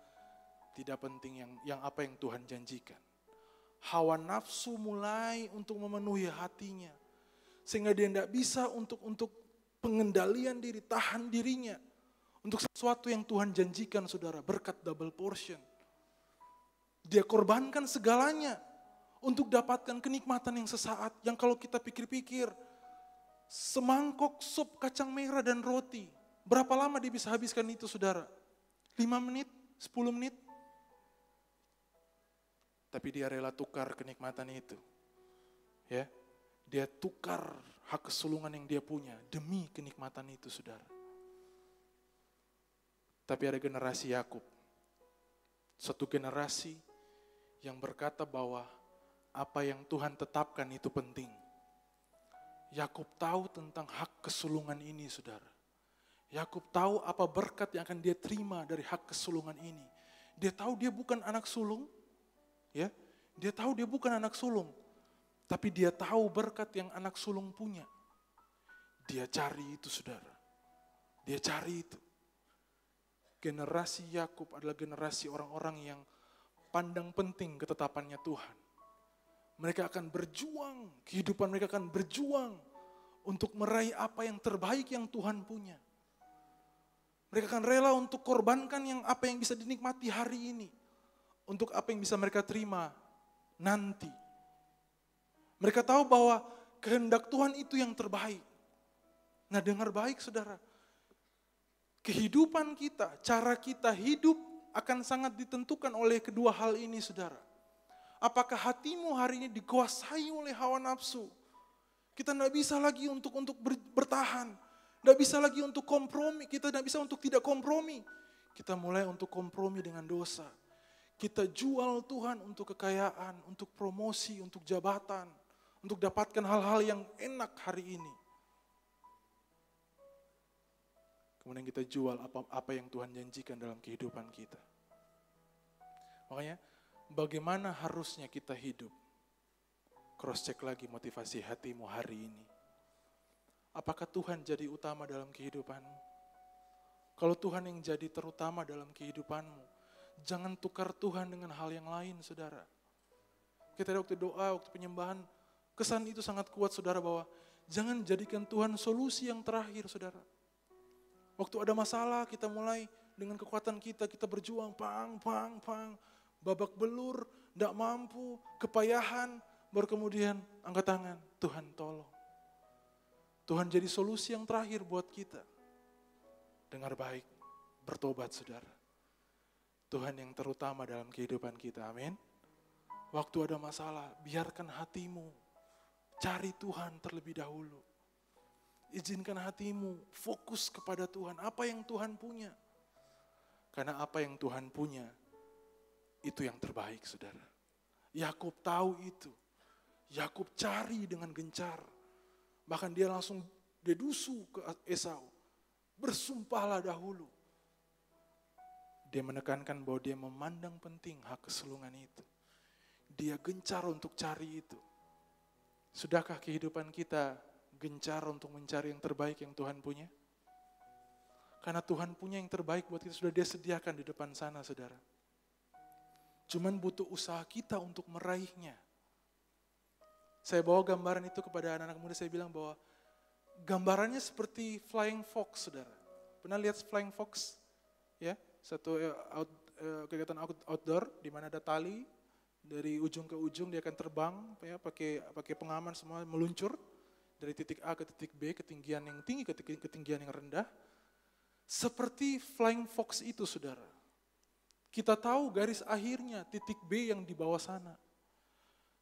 tidak penting yang apa yang Tuhan janjikan. Hawa nafsu mulai untuk memenuhi hatinya. Sehingga dia tidak bisa untuk pengendalian diri, tahan dirinya. Untuk sesuatu yang Tuhan janjikan, saudara, berkat double portion. Dia korbankan segalanya untuk dapatkan kenikmatan yang sesaat. Yang kalau kita pikir-pikir, semangkok sup kacang merah dan roti. Berapa lama dia bisa habiskan itu, saudara? 5 menit? 10 menit? Tapi dia rela tukar kenikmatan itu. Ya, dia tukar hak kesulungan yang dia punya demi kenikmatan itu, saudara. Tapi ada generasi Yakub. Satu generasi yang berkata bahwa apa yang Tuhan tetapkan itu penting. Yakub tahu tentang hak kesulungan ini, saudara. Yakub tahu apa berkat yang akan dia terima dari hak kesulungan ini. Dia tahu dia bukan anak sulung, ya. Dia tahu dia bukan anak sulung, tapi dia tahu berkat yang anak sulung punya. Dia cari itu, saudara. Dia cari itu. Generasi Yakub adalah generasi orang-orang yang pandang penting ketetapannya Tuhan. Mereka akan berjuang, kehidupan mereka akan berjuang untuk meraih apa yang terbaik yang Tuhan punya. Mereka akan rela untuk korbankan yang apa yang bisa dinikmati hari ini, untuk apa yang bisa mereka terima nanti. Mereka tahu bahwa kehendak Tuhan itu yang terbaik. Nah, dengar baik, saudara. Kehidupan kita, cara kita hidup akan sangat ditentukan oleh kedua hal ini, saudara. Apakah hatimu hari ini dikuasai oleh hawa nafsu? Kita tidak bisa lagi untuk bertahan. Tidak bisa lagi untuk kompromi. Kita tidak bisa untuk tidak kompromi. Kita mulai untuk kompromi dengan dosa. Kita jual Tuhan untuk kekayaan, untuk promosi, untuk jabatan. Untuk dapatkan hal-hal yang enak hari ini. Kemudian kita jual apa yang Tuhan janjikan dalam kehidupan kita. Makanya, bagaimana harusnya kita hidup? Cross check lagi motivasi hatimu hari ini. Apakah Tuhan jadi utama dalam kehidupanmu? Kalau Tuhan yang jadi terutama dalam kehidupanmu, jangan tukar Tuhan dengan hal yang lain, saudara. Kita waktu doa, waktu penyembahan, kesan itu sangat kuat, saudara, bahwa jangan jadikan Tuhan solusi yang terakhir, saudara. Waktu ada masalah, kita mulai dengan kekuatan kita berjuang, babak belur, tidak mampu, kepayahan, baru kemudian angkat tangan, Tuhan tolong. Tuhan jadi solusi yang terakhir buat kita. Dengar baik, bertobat, saudara. Tuhan yang terutama dalam kehidupan kita, amin. Waktu ada masalah, biarkan hatimu cari Tuhan terlebih dahulu. Izinkan hatimu fokus kepada Tuhan, apa yang Tuhan punya. Karena apa yang Tuhan punya, itu yang terbaik, saudara. Yakub tahu itu. Yakub cari dengan gencar. Bahkan dia langsung dedusu ke Esau. Bersumpahlah dahulu. Dia menekankan bahwa dia memandang penting hak kesulungan itu. Dia gencar untuk cari itu. Sudahkah kehidupan kita gencar untuk mencari yang terbaik yang Tuhan punya? Karena Tuhan punya yang terbaik buat kita, sudah Dia sediakan di depan sana, saudara. Cuman butuh usaha kita untuk meraihnya. Saya bawa gambaran itu kepada anak-anak muda, saya bilang bahwa gambarannya seperti flying fox, saudara. Pernah lihat flying fox? Ya, satu kegiatan outdoor di mana ada tali, dari ujung ke ujung dia akan terbang, ya, pakai pengaman semua, meluncur dari titik A ke titik B, ketinggian yang tinggi ke ketinggian yang rendah. Seperti flying fox itu, saudara. Kita tahu garis akhirnya titik B yang di bawah sana.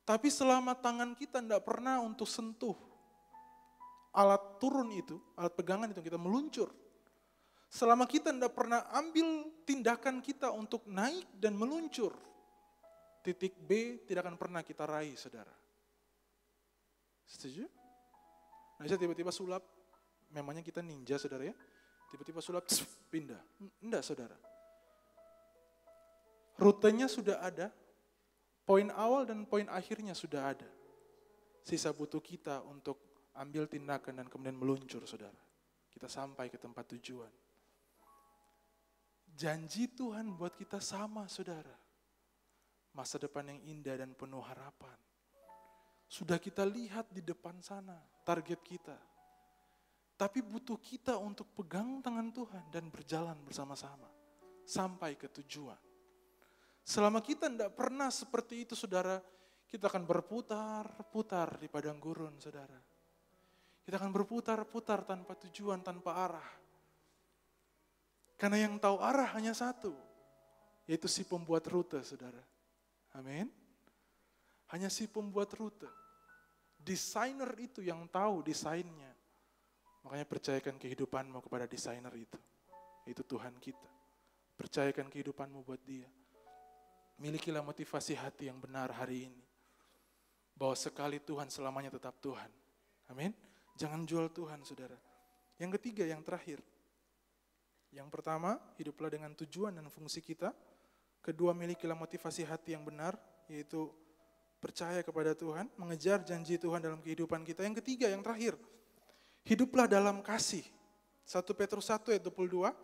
Tapi selama tangan kita tidak pernah untuk sentuh alat turun itu, alat pegangan itu, kita meluncur. Selama kita tidak pernah ambil tindakan kita untuk naik dan meluncur, titik B tidak akan pernah kita raih, saudara. Setuju? Nah, bisa tiba-tiba sulap, memangnya kita ninja, saudara ya. Tiba-tiba sulap, pindah. Enggak, saudara. Rutenya sudah ada, poin awal dan poin akhirnya sudah ada. Sisa butuh kita untuk ambil tindakan dan kemudian meluncur, saudara. Kita sampai ke tempat tujuan. Janji Tuhan buat kita sama, saudara. Masa depan yang indah dan penuh harapan. Sudah kita lihat di depan sana, target kita. Tapi butuh kita untuk pegang tangan Tuhan dan berjalan bersama-sama. Sampai ke tujuan. Selama kita tidak pernah seperti itu, saudara, kita akan berputar-putar di padang gurun, saudara. Kita akan berputar-putar tanpa tujuan, tanpa arah. Karena yang tahu arah hanya satu, yaitu si pembuat rute, saudara. Amin. Hanya si pembuat rute. Desainer itu yang tahu desainnya. Makanya percayakan kehidupanmu kepada desainer itu. Itu Tuhan kita. Percayakan kehidupanmu buat Dia. Milikilah motivasi hati yang benar hari ini. Bahwa sekali Tuhan selamanya tetap Tuhan. Amin. Jangan jual Tuhan, saudara. Yang ketiga, yang terakhir. Yang pertama, hiduplah dengan tujuan dan fungsi kita. Kedua, milikilah motivasi hati yang benar, yaitu percaya kepada Tuhan, mengejar janji Tuhan dalam kehidupan kita. Yang ketiga, yang terakhir, hiduplah dalam kasih. 1 Petrus 1 ayat 22.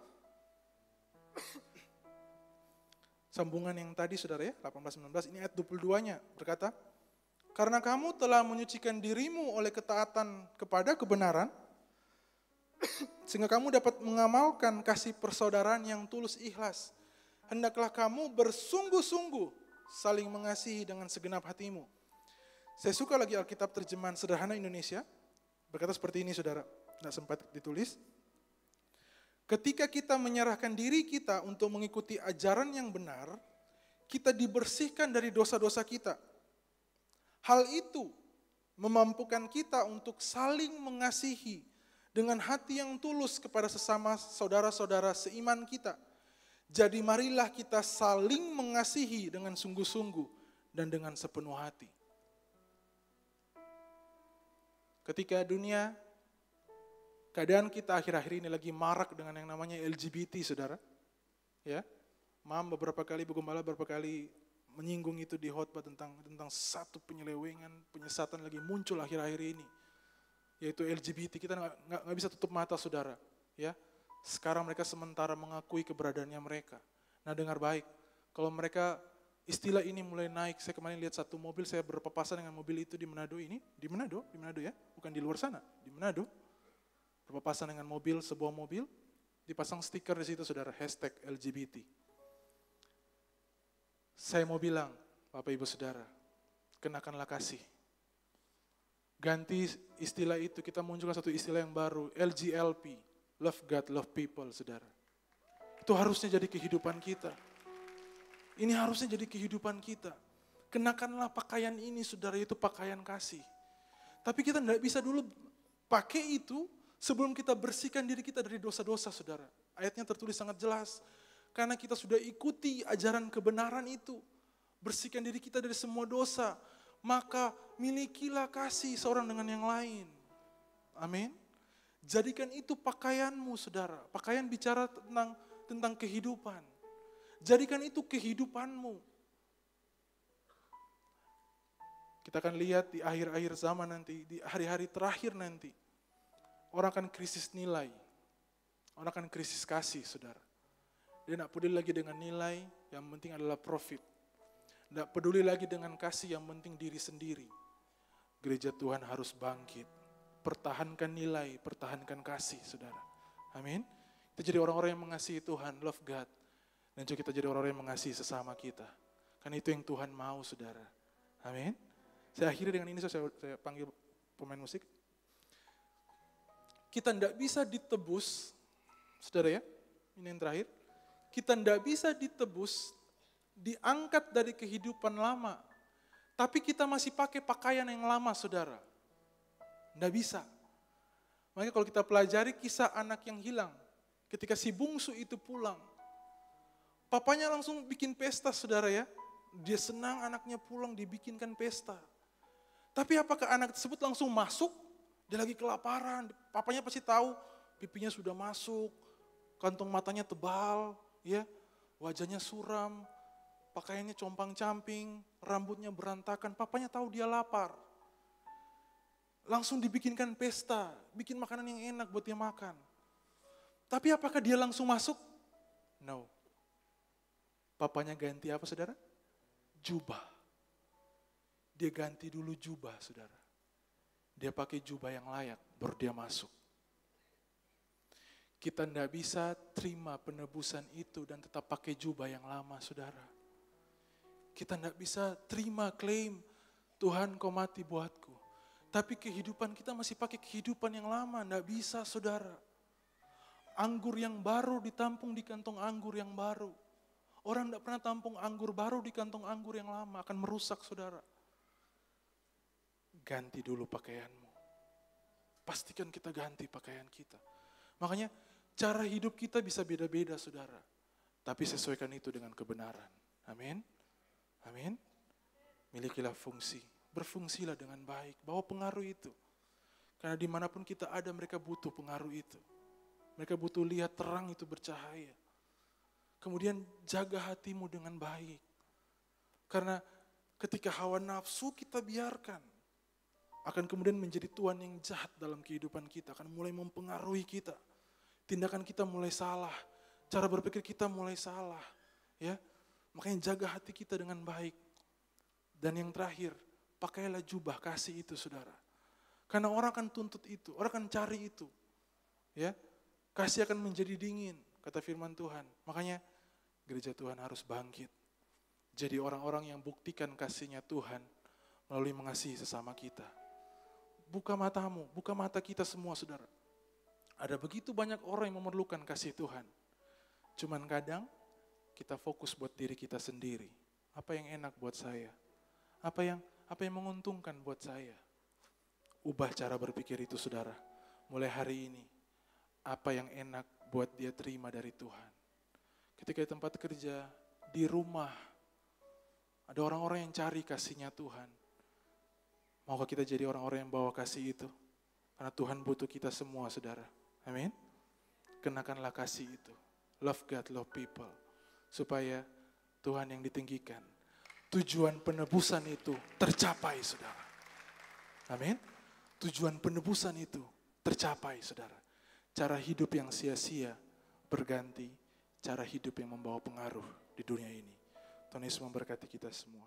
Sambungan yang tadi, saudara ya, 18-19, ini ayat 22-nya berkata, karena kamu telah menyucikan dirimu oleh ketaatan kepada kebenaran, sehingga kamu dapat mengamalkan kasih persaudaraan yang tulus ikhlas. Hendaklah kamu bersungguh-sungguh saling mengasihi dengan segenap hatimu. Saya suka lagi Alkitab terjemahan sederhana Indonesia, berkata seperti ini, saudara, tidak sempat ditulis. Ketika kita menyerahkan diri kita untuk mengikuti ajaran yang benar, kita dibersihkan dari dosa-dosa kita. Hal itu memampukan kita untuk saling mengasihi dengan hati yang tulus kepada sesama saudara-saudara seiman kita. Jadi marilah kita saling mengasihi dengan sungguh-sungguh dan dengan sepenuh hati. Ketika dunia, keadaan kita akhir-akhir ini lagi marak dengan yang namanya LGBT, saudara. Ya, beberapa kali, Bu Gembala beberapa kali menyinggung itu di khotbah tentang satu penyelewengan, penyesatan lagi muncul akhir-akhir ini. Yaitu LGBT, kita nggak bisa tutup mata, saudara. Ya, sekarang mereka sementara mengakui keberadaannya mereka. Nah, dengar baik, kalau mereka istilah ini mulai naik, saya kemarin lihat satu mobil, saya berpapasan dengan mobil itu di Manado ini, di Manado ya, bukan di luar sana, di Manado. Berpapasan dengan mobil, sebuah mobil, dipasang stiker di situ, saudara, hashtag LGBT. Saya mau bilang, Bapak Ibu Saudara, kenakanlah kasih. Ganti istilah itu, kita munculkan satu istilah yang baru, LGLP, Love God, Love People, saudara. Itu harusnya jadi kehidupan kita. Ini harusnya jadi kehidupan kita. Kenakanlah pakaian ini, saudara, itu pakaian kasih. Tapi kita tidak bisa dulu pakai itu sebelum kita bersihkan diri kita dari dosa-dosa, saudara. Ayatnya tertulis sangat jelas. Karena kita sudah ikuti ajaran kebenaran itu. Bersihkan diri kita dari semua dosa. Maka milikilah kasih seorang dengan yang lain. Amin. Jadikan itu pakaianmu, saudara. Pakaian bicara tentang kehidupan. Jadikan itu kehidupanmu. Kita akan lihat di akhir-akhir zaman nanti, di hari-hari terakhir nanti. Orang akan krisis nilai. Orang akan krisis kasih, saudara. Dia tidak peduli lagi dengan nilai, yang penting adalah profit. Tidak peduli lagi dengan kasih, yang penting diri sendiri. Gereja Tuhan harus bangkit. Pertahankan nilai, pertahankan kasih, saudara. Amin. Kita jadi orang-orang yang mengasihi Tuhan, love God. Dan juga kita jadi orang-orang yang mengasihi sesama kita. Karena itu yang Tuhan mau, saudara. Amin. Saya akhiri dengan ini, saya panggil pemain musik. Kita tidak bisa ditebus, saudara ya, ini yang terakhir. Kita tidak bisa ditebus, diangkat dari kehidupan lama. Tapi kita masih pakai pakaian yang lama, saudara. Tidak bisa. Makanya kalau kita pelajari kisah anak yang hilang, ketika si bungsu itu pulang, papanya langsung bikin pesta, saudara ya. Dia senang anaknya pulang, dibikinkan pesta. Tapi apakah anak tersebut langsung masuk? Dia lagi kelaparan, papanya pasti tahu, pipinya sudah masuk, kantong matanya tebal, ya, wajahnya suram, pakaiannya compang-camping, rambutnya berantakan, papanya tahu dia lapar. Langsung dibikinkan pesta, bikin makanan yang enak buat dia makan. Tapi apakah dia langsung masuk? No. Papanya ganti apa, saudara? Jubah. Dia ganti dulu jubah, saudara. Dia pakai jubah yang layak, baru dia masuk. Kita tidak bisa terima penebusan itu dan tetap pakai jubah yang lama, saudara. Kita tidak bisa terima klaim, Tuhan kau mati buatku. Tapi kehidupan kita masih pakai kehidupan yang lama, tidak bisa, saudara. Anggur yang baru ditampung di kantong anggur yang baru. Orang tidak pernah tampung anggur baru di kantong anggur yang lama, akan merusak, saudara. Ganti dulu pakaianmu. Pastikan kita ganti pakaian kita. Makanya cara hidup kita bisa beda-beda, saudara. Tapi sesuaikan itu dengan kebenaran. Amin. Amin. Milikilah fungsi. Berfungsilah dengan baik. Bawa pengaruh itu. Karena dimanapun kita ada, mereka butuh pengaruh itu. Mereka butuh lihat terang itu bercahaya. Kemudian jaga hatimu dengan baik. Karena ketika hawa nafsu kita biarkan, akan kemudian menjadi tuan yang jahat dalam kehidupan kita, akan mulai mempengaruhi kita. Tindakan kita mulai salah, cara berpikir kita mulai salah, ya. Makanya jaga hati kita dengan baik. Dan yang terakhir, pakailah jubah kasih itu, saudara. Karena orang akan tuntut itu, orang akan cari itu, ya. Kasih akan menjadi dingin, kata firman Tuhan. Makanya gereja Tuhan harus bangkit. Jadi orang-orang yang buktikan kasihnya Tuhan melalui mengasihi sesama kita. Buka matamu, buka mata kita semua, saudara. Ada begitu banyak orang yang memerlukan kasih Tuhan. Cuman kadang kita fokus buat diri kita sendiri. Apa yang enak buat saya? Apa yang menguntungkan buat saya? Ubah cara berpikir itu, saudara. Mulai hari ini, apa yang enak buat dia terima dari Tuhan. Ketika di tempat kerja, di rumah, ada orang-orang yang cari kasihnya Tuhan. Maukah kita jadi orang-orang yang bawa kasih itu? Karena Tuhan butuh kita semua, saudara. Amin. Kenakanlah kasih itu. Love God, love people. Supaya Tuhan yang ditinggikan. Tujuan penebusan itu tercapai, saudara. Amin. Tujuan penebusan itu tercapai, saudara. Cara hidup yang sia-sia berganti cara hidup yang membawa pengaruh di dunia ini. Tuhan Yesus memberkati kita semua.